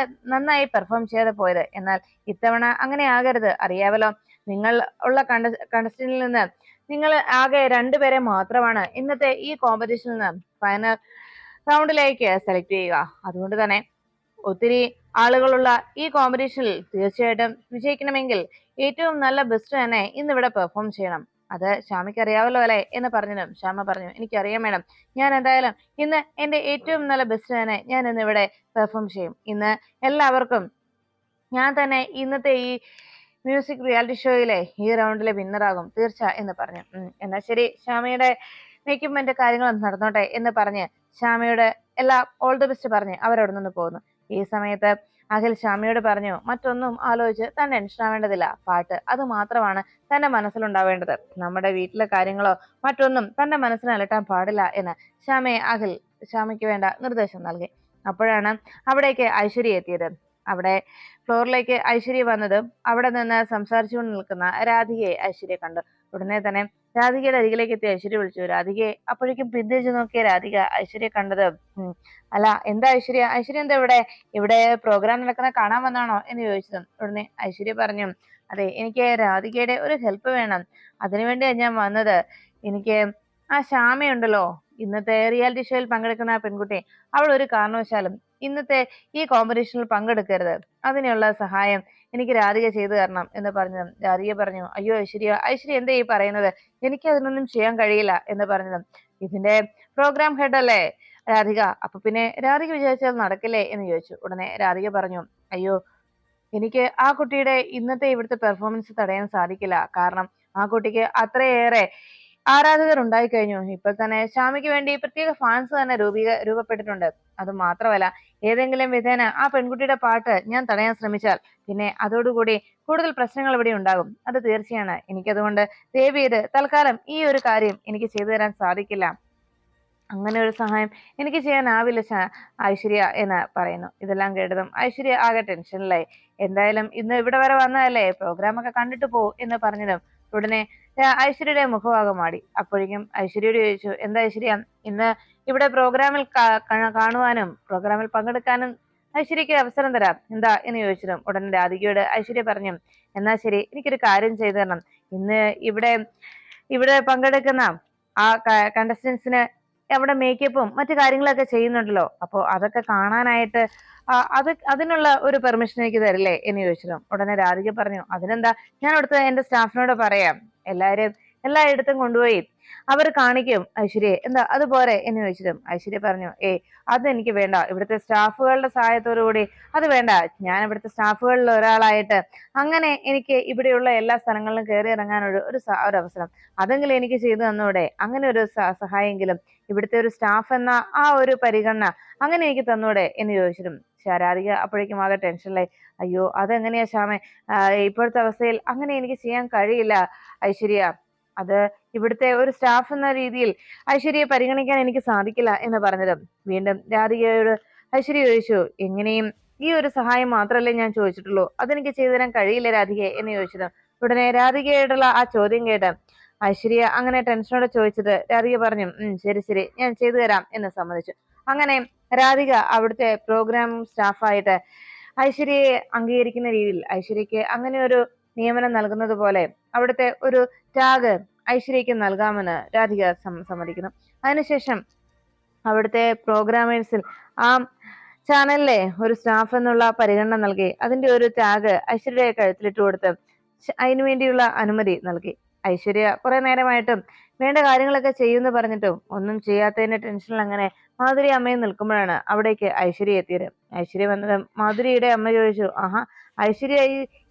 [SPEAKER 1] നന്നായി പെർഫോം ചെയ്ത് പോയത്. എന്നാൽ ഇത്തവണ അങ്ങനെ ആകരുത്, അറിയാവല്ലോ. നിങ്ങൾ ഉള്ള കണ്ടസ്റ്റന്റിൽ നിന്ന് നിങ്ങൾ ആകെ 2 പേരെ മാത്രമാണ് ഇന്നത്തെ ഈ കോമ്പറ്റീഷനിൽ നിന്ന് ഫൈനൽ റൗണ്ടിലേക്ക് സെലക്ട് ചെയ്യുക. അതുകൊണ്ട് തന്നെ ഒത്തിരി ആളുകളുള്ള ഈ കോമ്പറ്റീഷനിൽ തീർച്ചയായിട്ടും വിജയിക്കണമെങ്കിൽ ഏറ്റവും നല്ല ബെസ്റ്റ് തന്നെ ഇന്നിവിടെ പെർഫോം ചെയ്യണം. അത് ശ്യാമയ്ക്ക് അറിയാവല്ലോ അല്ലെ എന്ന് പറഞ്ഞതും ശ്യാമ പറഞ്ഞു, എനിക്കറിയാം മേഡം, ഞാൻ എന്തായാലും ഇന്ന് എന്റെ ഏറ്റവും നല്ല ബെസ്റ്റ് തന്നെ ഞാൻ ഇന്ന് ഇവിടെ പെർഫോം ചെയ്യും. ഇന്ന് എല്ലാവർക്കും ഞാൻ തന്നെ ഇന്നത്തെ ഈ മ്യൂസിക് റിയാലിറ്റി ഷോയിലെ ഈ റൗണ്ടിലെ വിന്നറാകും തീർച്ച എന്ന് പറഞ്ഞു. എന്നാ ശരി, ശ്യാമയുടെ മേക്കപ്പിന്റെ കാര്യങ്ങൾ നടന്നോട്ടെ എന്ന് പറഞ്ഞ് ശ്യാമയുടെ എല്ലാ ഓൾ ദി ബെസ്റ്റ് പറഞ്ഞ് അവരവിടെ നിന്ന് പോകുന്നു. ഈ സമയത്ത് അഖിൽ ശ്യാമയോട് പറഞ്ഞു, മറ്റൊന്നും ആലോചിച്ച് താൻ ടെൻഷൻ ആവേണ്ടതില്ല, പാട്ട് അത് മാത്രമാണ് തന്റെ മനസ്സിലുണ്ടാവേണ്ടത്. നമ്മുടെ വീട്ടിലെ കാര്യങ്ങളോ മറ്റൊന്നും തന്റെ മനസ്സിന് അലട്ടാൻ പാടില്ല എന്ന് അഖിൽ ശ്യാമയ്ക്ക് വേണ്ട നിർദ്ദേശം നൽകി. അപ്പോഴാണ് അവിടേക്ക് ഐശ്വര്യ എത്തിയത്. അവിടെ ഫ്ലോറിലേക്ക് ഐശ്വര്യ വന്നതും അവിടെ നിന്ന് സംസാരിച്ചുകൊണ്ട് നിൽക്കുന്ന രാധികയെ ഐശ്വര്യ കണ്ടു. ഉടനെ തന്നെ രാധികയുടെ അരികിലേക്ക് എത്തി ഐശ്വര്യ വിളിച്ചു, രാധികയെ. അപ്പോഴേക്കും പിന്തിരിച്ചു നോക്കിയ രാധിക ഐശ്വര്യ കണ്ടത്, അല്ല, എന്താ ഐശ്വര്യ എന്താ ഇവിടെ പ്രോഗ്രാം നടക്കുന്ന കാണാൻ വന്നാണോ എന്ന് ചോദിച്ചതും ഉടനെ ഐശ്വര്യ പറഞ്ഞു, അതെ, എനിക്ക് രാധികയുടെ ഒരു ഹെൽപ്പ് വേണം, അതിനുവേണ്ടിയാണ് ഞാൻ വന്നത്. എനിക്ക് ആ ശ്യാമയുണ്ടല്ലോ, ഇന്നത്തെ റിയാലിറ്റി ഷോയിൽ പങ്കെടുക്കുന്ന ആ പെൺകുട്ടി, അവൾ ഒരു കാരണവശാലും ഇന്നത്തെ ഈ കോമ്പറ്റീഷനിൽ പങ്കെടുക്കരുത്. അതിനുള്ള സഹായം എനിക്ക് രാധിക ചെയ്തു തരണം എന്ന് പറഞ്ഞതും രാധിക പറഞ്ഞു, അയ്യോ ഐശ്വര്യ എന്താ ഈ പറയുന്നത്, എനിക്ക് അതിനൊന്നും ചെയ്യാൻ കഴിയില്ല എന്ന് പറഞ്ഞതും ഇതിന്റെ പ്രോഗ്രാം ഹെഡ് അല്ലേ രാധിക, അപ്പൊ പിന്നെ രാധിക വിചാരിച്ചാൽ നടക്കില്ലേ എന്ന് ചോദിച്ചു. ഉടനെ രാധിക പറഞ്ഞു, അയ്യോ, എനിക്ക് ആ കുട്ടിയുടെ ഇന്നത്തെ ഇവിടുത്തെ പെർഫോമൻസ് തടയാൻ സാധിക്കില്ല. കാരണം ആ കുട്ടിക്ക് അത്രയേറെ ആരാധകർ ഉണ്ടായി കഴിഞ്ഞു. ഇപ്പോൾ തന്നെ ശ്യാമയ്ക്ക് വേണ്ടി പ്രത്യേക ഫാൻസ് തന്നെ രൂപപ്പെട്ടിട്ടുണ്ട്. അത് മാത്രമല്ല, ഏതെങ്കിലും വിധേന ആ പെൺകുട്ടിയുടെ പാട്ട് ഞാൻ തടയാൻ ശ്രമിച്ചാൽ പിന്നെ അതോടുകൂടി കൂടുതൽ പ്രശ്നങ്ങൾ ഇവിടെ ഉണ്ടാകും. അത് തീർച്ചയാണ്. എനിക്കതുകൊണ്ട് ദയവ് ചെയ്ത് തൽക്കാലം ഈ ഒരു കാര്യം എനിക്ക് ചെയ്തു തരാൻ സാധിക്കില്ല. അങ്ങനെ ഒരു സഹായം എനിക്ക് ചെയ്യാനാവില്ല ഐശ്വര്യ എന്ന് പറയുന്നു. ഇതെല്ലാം കേട്ടതും ഐശ്വര്യ ആകെ ടെൻഷനിലായി. എന്തായാലും ഇന്ന് ഇവിടെ വരെ വന്നതല്ലേ, പ്രോഗ്രാം ഒക്കെ കണ്ടിട്ട് പോ എന്ന് പറഞ്ഞതും ഉടനെ ഐശ്വര്യയുടെ മുഖഭാഗം മാടി. അപ്പോഴേക്കും ഐശ്വര്യയോട് ചോദിച്ചു, എന്താ ഐശ്വര്യ, ഇന്ന് ഇവിടെ പ്രോഗ്രാമിൽ കാണുവാനും പ്രോഗ്രാമിൽ പങ്കെടുക്കാനും ഐശ്വര്യക്ക് അവസരം തരാം, എന്താ എന്ന് ചോദിച്ചതും ഉടനെ രാധികയോട് ഐശ്വര്യ പറഞ്ഞു, എന്നാ ശരി, എനിക്കൊരു കാര്യം ചെയ്തു തരണം. ഇന്ന് ഇവിടെ പങ്കെടുക്കുന്ന ആ കണ്ടസ്റ്റൻസിന് അവിടെ മേക്കപ്പും മറ്റു കാര്യങ്ങളൊക്കെ ചെയ്യുന്നുണ്ടല്ലോ, അപ്പൊ അതൊക്കെ കാണാനായിട്ട് അതിനുള്ള ഒരു പെർമിഷൻ എനിക്ക് തരില്ലേ എന്ന് ചോദിച്ചതും ഉടനെ രാധിക പറഞ്ഞു, അതിനെന്താ, ഞാൻ അവിടുത്തെ എന്റെ സ്റ്റാഫിനോട് പറയാം, എല്ലായിടത്തും കൊണ്ടുപോയി അവർ കാണിക്കും ഐശ്വര്യയെ. എന്താ അതുപോലെ എന്ന് ചോദിച്ചിട്ടും ഐശ്വര്യ പറഞ്ഞു, അതെനിക്ക് വേണ്ട. ഇവിടുത്തെ സ്റ്റാഫുകളുടെ സഹായത്തോടു കൂടി അത് വേണ്ട. ഞാൻ ഇവിടുത്തെ സ്റ്റാഫുകളിൽ ഒരാളായിട്ട് അങ്ങനെ എനിക്ക് ഇവിടെയുള്ള എല്ലാ സ്ഥലങ്ങളിലും കയറി ഇറങ്ങാനൊരു ഒരു അവസരം അതെങ്കിലും എനിക്ക് ചെയ്തു തന്നൂടെ? അങ്ങനെ ഒരു സഹായെങ്കിലും ഇവിടുത്തെ ഒരു സ്റ്റാഫ് എന്ന ആ ഒരു പരിഗണന അങ്ങനെ എനിക്ക് തന്നൂടെ എന്ന് ചോദിച്ചിട്ടും രാധിക അപ്പോഴേക്കും ആകെ ടെൻഷനിലായി. അയ്യോ അതെങ്ങനെയാ ശ്യാമേ, ഇപ്പോഴത്തെ അവസ്ഥയിൽ അങ്ങനെ എനിക്ക് ചെയ്യാൻ കഴിയില്ല ഐശ്വര്യ. അത് ഇവിടുത്തെ ഒരു സ്റ്റാഫ് എന്ന രീതിയിൽ ഐശ്വര്യയെ പരിഗണിക്കാൻ എനിക്ക് സാധിക്കില്ല എന്ന് പറഞ്ഞതും വീണ്ടും രാധികയോട് ഐശ്വര്യ ചോദിച്ചു, എങ്ങനെയും ഈ ഒരു സഹായം മാത്രമല്ലേ ഞാൻ ചോദിച്ചിട്ടുള്ളൂ, അതെനിക്ക് ചെയ്തു തരാൻ കഴിയില്ല രാധികയെ എന്ന് ചോദിച്ചതും ഉടനെ രാധികയോടുള്ള ആ ചോദ്യം കേട്ട് ഐശ്വര്യ അങ്ങനെ ടെൻഷനോടെ ചോദിച്ചത് രാധിക പറഞ്ഞു, ശരി ശരി ഞാൻ ചെയ്തു തരാം എന്ന് സമ്മതിച്ചു. അങ്ങനെ രാധിക അവിടുത്തെ പ്രോഗ്രാം സ്റ്റാഫായിട്ട് ഐശ്വര്യയെ അംഗീകരിക്കുന്ന രീതിയിൽ ഐശ്വര്യക്ക് അങ്ങനെ ഒരു നിയമനം നൽകുന്നത് പോലെ അവിടുത്തെ ഒരു ടാഗ് ഐശ്വര്യക്ക് നൽകാമെന്ന് രാധിക സമ്മതിക്കുന്നു. അതിനുശേഷം അവിടുത്തെ പ്രോഗ്രാമേഴ്സിൽ ആ ചാനലിലെ ഒരു സ്റ്റാഫ് എന്നുള്ള പരിഗണന നൽകി അതിന്റെ ഒരു ടാഗ് ഐശ്വര്യയുടെ കഴുത്തിലിട്ട് കൊടുത്ത് അതിനുവേണ്ടിയുള്ള അനുമതി നൽകി. ഐശ്വര്യ കുറെ നേരമായിട്ടും വേണ്ട കാര്യങ്ങളൊക്കെ ചെയ്യുമെന്ന് പറഞ്ഞിട്ടും ഒന്നും ചെയ്യാത്തതിന്റെ ടെൻഷനിൽ അങ്ങനെ മാധുരി അമ്മയും നിൽക്കുമ്പോഴാണ് അവിടേക്ക് ഐശ്വര്യ എത്തിയത്. ഐശ്വര്യ വന്നതും മാധുരിയുടെ അമ്മ ചോദിച്ചു, ആഹാ ഐശ്വര്യ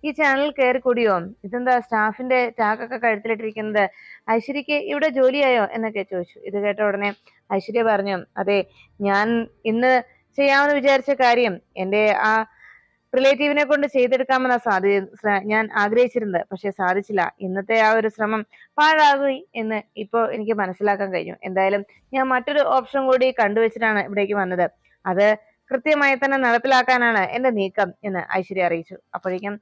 [SPEAKER 1] ഈ ചാനൽ കയറി കൂടിയോ? ഇതെന്താ സ്റ്റാഫിന്റെ ടാഗൊക്കെ കഴുത്തിലിട്ടിരിക്കുന്നത്? ഐശ്വര്യക്ക് ഇവിടെ ജോലിയായോ എന്നൊക്കെ ചോദിച്ചു. ഇത് കേട്ട ഉടനെ ഐശ്വര്യ പറഞ്ഞു, അതെ ഞാൻ ഇന്ന് ചെയ്യാമെന്ന് വിചാരിച്ച കാര്യം എന്റെ ആ റിലേറ്റീവിനെ കൊണ്ട് ചെയ്തെടുക്കാമെന്ന ഞാൻ ആഗ്രഹിച്ചിരുന്നത്, പക്ഷെ സാധിച്ചില്ല. ഇന്നത്തെ ആ ഒരു ശ്രമം പാഴാകുകയും എന്ന് ഇപ്പോ എനിക്ക് മനസ്സിലാക്കാൻ കഴിഞ്ഞു. എന്തായാലും ഞാൻ മറ്റൊരു ഓപ്ഷൻ കൂടി കണ്ടുവച്ചിട്ടാണ് ഇവിടേക്ക് വന്നത്. അത് കൃത്യമായി തന്നെ നടപ്പിലാക്കാനാണ് എന്റെ നീക്കം എന്ന് ഐശ്വര്യ അറിയിച്ചു. അപ്പോഴേക്കും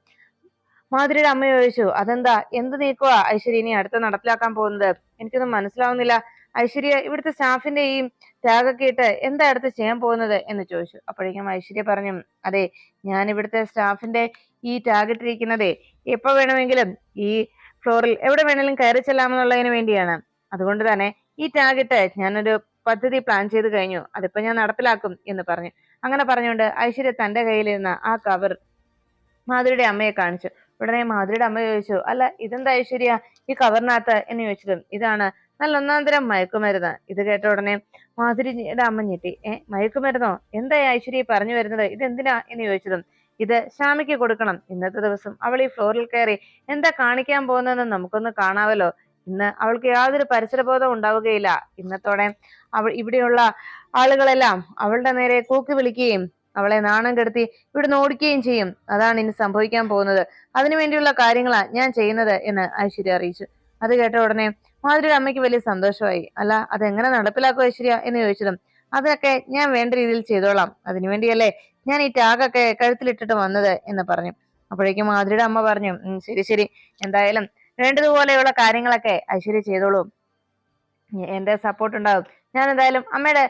[SPEAKER 1] മാധുരിയുടെ അമ്മ ചോദിച്ചു, അതെന്താ, എന്ത് നീക്കമാ ഐശ്വര്യ ഇനി അടുത്ത് നടപ്പിലാക്കാൻ പോകുന്നത്? എനിക്കൊന്നും മനസ്സിലാവുന്നില്ല. ഐശ്വര്യ ഇവിടുത്തെ സ്റ്റാഫിന്റെ ഈ ടാഗൊക്കെ ഇട്ട് എന്താ അടുത്ത് ചെയ്യാൻ പോകുന്നത് എന്ന് ചോദിച്ചു. അപ്പോഴേക്കും ഐശ്വര്യ പറഞ്ഞു, അതെ ഞാൻ ഇവിടുത്തെ സ്റ്റാഫിന്റെ ഈ ടാഗ് ഇട്ടിരിക്കുന്നതേ എപ്പോ വേണമെങ്കിലും ഈ ഫ്ലോറിൽ എവിടെ വേണമെങ്കിലും കയറി ചെല്ലാമെന്നുള്ളതിന് വേണ്ടിയാണ്. അതുകൊണ്ട് തന്നെ ഈ ടാഗ് ഇട്ട് ഞാനൊരു പദ്ധതി പ്ലാൻ ചെയ്ത് കഴിഞ്ഞു, അതിപ്പോ ഞാൻ നടപ്പിലാക്കും എന്ന് പറഞ്ഞു. അങ്ങനെ പറഞ്ഞുകൊണ്ട് ഐശ്വര്യ തന്റെ കയ്യിലിരുന്ന ആ കവർ മാധുരിയുടെ അമ്മയെ കാണിച്ചു. ഉടനെ മാധുരിയുടെ അമ്മ ചോദിച്ചു, അല്ല ഇതെന്താ ഐശ്വര്യ ഈ കവറിനകത്ത് എന്ന് ചോദിച്ചതും ഇതാണ് നല്ല ഒന്നാന്തരം മയക്കുമരുന്ന്. ഇത് കേട്ട ഉടനെ മാധുരിയുടെ അമ്മ ഞെട്ടി. മയക്കുമരുന്നോ? എന്താ ഐശ്വര്യ പറഞ്ഞു വരുന്നത്? ഇതെന്തിനാ എന്ന് ചോദിച്ചതും ഇത് ശ്യാമയ്ക്ക് കൊടുക്കണം. ഇന്നത്തെ ദിവസം അവൾ ഈ ഫ്ലോറിൽ കയറി എന്താ കാണിക്കാൻ പോകുന്നതെന്ന് നമുക്കൊന്ന് കാണാവല്ലോ. ഇന്ന് അവൾക്ക് യാതൊരു പരിസരബോധം ഉണ്ടാവുകയില്ല. ഇന്നത്തോടെ ഇവിടെയുള്ള ആളുകളെല്ലാം അവളുടെ നേരെ കൂക്കി വിളിക്കുകയും അവളെ നാണം കെടുത്തി ഇവിടുന്ന് ഓടിക്കുകയും ചെയ്യും. അതാണ് ഇനി സംഭവിക്കാൻ പോകുന്നത്. അതിനുവേണ്ടിയുള്ള കാര്യങ്ങളാ ഞാൻ ചെയ്യുന്നത് എന്ന് ഐശ്വര്യ അറിയിച്ചു. അത് കേട്ട ഉടനെ മാധുരിയുടെ അമ്മയ്ക്ക് വലിയ സന്തോഷമായി. അല്ല അതെങ്ങനെ നടപ്പിലാക്കും ഐശ്വര്യ എന്ന് ചോദിച്ചതും അതൊക്കെ ഞാൻ വേണ്ട രീതിയിൽ ചെയ്തോളാം. അതിനുവേണ്ടിയല്ലേ ഞാൻ ഈ ടാഗൊക്കെ കഴുത്തിലിട്ടിട്ട് വന്നത് എന്ന് പറഞ്ഞു. അപ്പോഴേക്കും മാധുരിയുടെ അമ്മ പറഞ്ഞു, ശരി ശരി എന്തായാലും വേണ്ടതുപോലെയുള്ള കാര്യങ്ങളൊക്കെ ഐശ്വര്യ ചെയ്തോളൂ, എന്റെ സപ്പോർട്ട് ഉണ്ടാവും. ഞാൻ എന്തായാലും അമ്മയുടെ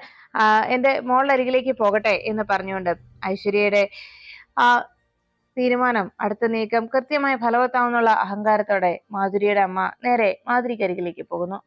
[SPEAKER 1] എന്റെ മോളുടെ അരികിലേക്ക് പോകട്ടെ എന്ന് പറഞ്ഞുകൊണ്ട് ഐശ്വര്യയുടെ ആ തീരുമാനം, അടുത്ത നീക്കം കൃത്യമായി ഫലവത്താവുന്നുള്ള അഹങ്കാരത്തോടെ മാധുരിയുടെ അമ്മ നേരെ മാധുരിക്കരികിലേക്ക് പോകുന്നു.